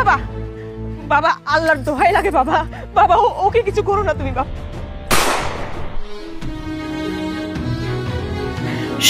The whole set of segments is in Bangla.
বাবা, বাবা আল্লাহর দোহাই লাগে বাবা, বাবা ওকে কিছু করো না তুমি বাবা।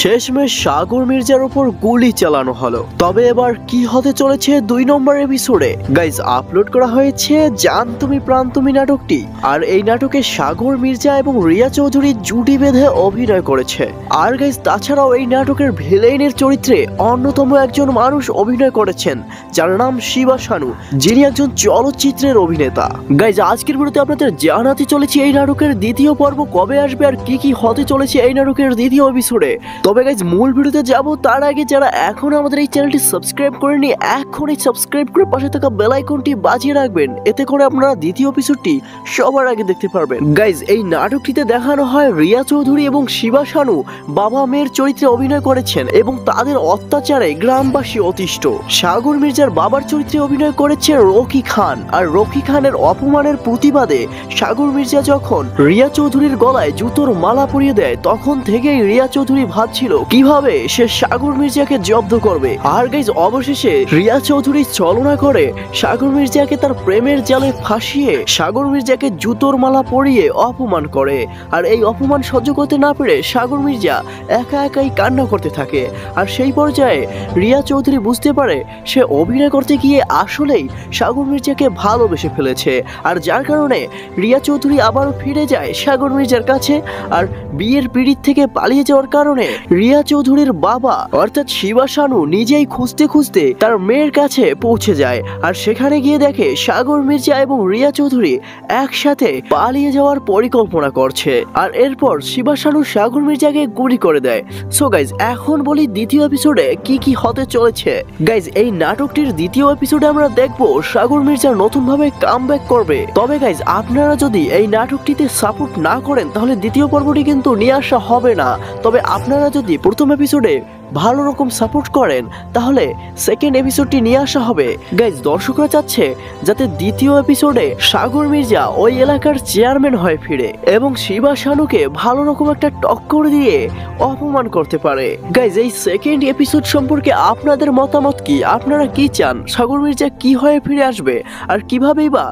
শেষমেশ সাগর মির্জার উপর গুলি চালানো হলো। তবে এবার কি হতে চলেছে 2 নম্বর এপিসোডে? গাইজ আপলোড করা হয়েছে জান তুমি প্রাণ তুমি নাটকটি। আর এই নাটকে সাগর মির্জা এবং রিয়া চৌধুরী জুটি বেঁধে অভিনয় করেছে। আর গাইজ তাছাড়াও এই নাটকের ভিলেনের চরিত্রে অন্যতম একজন মানুষ অভিনয় করেছেন, যার নাম শিবা শানু, যিনি একজন চলচ্চিত্রের অভিনেতা। গাইজ আজকের ভিডিওতে আপনাদের জানাতে চলেছি এই নাটকের দ্বিতীয় পর্ব কবে আসবে আর কি কি হতে চলেছে এই নাটকের দ্বিতীয় এপিসোডে। তবে গাইজ মূল ভিডিওতে যাব তার আগে যারা এখনো আমাদের এই চ্যানেলটি সাবস্ক্রাইব করেননি, এখনই সাবস্ক্রাইব করে পাশে থাকা বেল আইকনটি বাজিয়ে রাখবেন, এতে করে আপনারা দ্বিতীয় এপিসোডটি সবার আগে দেখতে পারবেন। গাইজ এই নাটকটিতে দেখানো হয় রিয়া চৌধুরী এবং শিবা শানু বাবা মেয়ের চরিত্রে অভিনয় করেছেন এবং তাদের অত্যাচারে গ্রামবাসী অতিষ্ঠ। সাগর মির্জার বাবার চরিত্রে অভিনয় করেছে রকি খান। আর রকি খানের অপমানের প্রতিবাদে সাগর মির্জা যখন রিয়া চৌধুরীর গলায় জুতোর মালা পরিয়ে দেয়, তখন থেকেই রিয়া চৌধুরী ভাবছিল কিভাবে সে সাগর মির্জাকে জব্দ করবে। আর গাইজ অবশেষে রিয়া চৌধুরী ছলনা করে সাগর মির্জাকে তার প্রেমের জালে ফাঁসিয়ে সাগর মির্জাকে জুতোর মালা পরিয়ে অপমান করে। আর এই অপমান সহ্য করতে না পেরে সাগর মির্জা একা একাই কান্না করতে থাকে। আর সেই পর্যায়ে রিয়া চৌধুরী বুঝতে পারে সে অভিনয় করতে গিয়ে আসলেই সাগর মির্জাকে ভালোবেসে ফেলেছে। আর যার কারণে রিয়া চৌধুরী আবারও ফিরে যায় সাগর মির্জার কাছে। আর বিয়ের পিড়িত থেকে পালিয়ে যাওয়ার কারণে রিয়া চৌধুরীর বাবা অর্থাৎ শিবা শানু নিজেই খুঁজতে খুঁজতে তার মেয়ের কাছে পৌঁছে যায়। আর সেখানে গিয়ে দেখে সাগর মির্জা এবং রিয়া চৌধুরী একসাথে পালিয়ে যাওয়ার পরিকল্পনা করছে। আর এরপর শিবা শানু সাগর মির্জাকে গুলি করে দেয়। সো গাইজ এখন বলি দ্বিতীয় এপিসোডে কি কি হতে চলেছে। গাইজ এই নাটকটির দ্বিতীয় এপিসোডে আমরা দেখবো সাগর মির্জা নতুন ভাবে কামব্যাক করবে। তবে গাইজ আপনারা যদি এই নাটকটিতে সাপোর্ট না করেন তাহলে দ্বিতীয় পর্বটি কিন্তু নিয়ে আসা হবে না। তবে আপনারা যদি প্রথম এপিসোডে ভালো রকম সাপোর্ট করেন তাহলে সেকেন্ড এপিসোডটি নিয়ে আসা হবে। গাইজ দর্শকরা চাচ্ছে যাতে দ্বিতীয় এপিসোডে সাগর মির্জা ওই এলাকার চেয়ারম্যান হয়ে ফিরে এবং শিবা শানুকে ভালো রকম একটা টক্কর দিয়ে অপমান করতে পারে। গাইজ এই সেকেন্ড এপিসোড সম্পর্কে আপনাদের মতামত কি? আপনারা কি চান? সাগর মির্জা কি হয়ে ফিরে আসবে আর কিভাবেই বা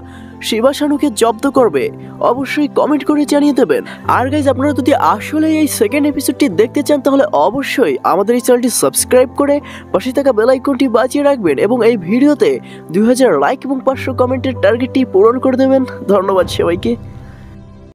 শিবা শানুকে জব্দ করবে? অবশ্যই কমেন্ট করে জানিয়ে দেবেন। আর গাইজ আপনারা যদি আসলে এই সেকেন্ড এপিসোডটি দেখতে চান তাহলে অবশ্যই আমাদের এই চ্যানেলটি সাবস্ক্রাইব করে পাশে থাকা বেল আইকনটি বাজিয়ে রাখবেন এবং এই ভিডিওতে 2000 লাইক এবং 500 কমেন্টের টার্গেটটি পূরণ করে দেবেন। ধন্যবাদ সবাইকে।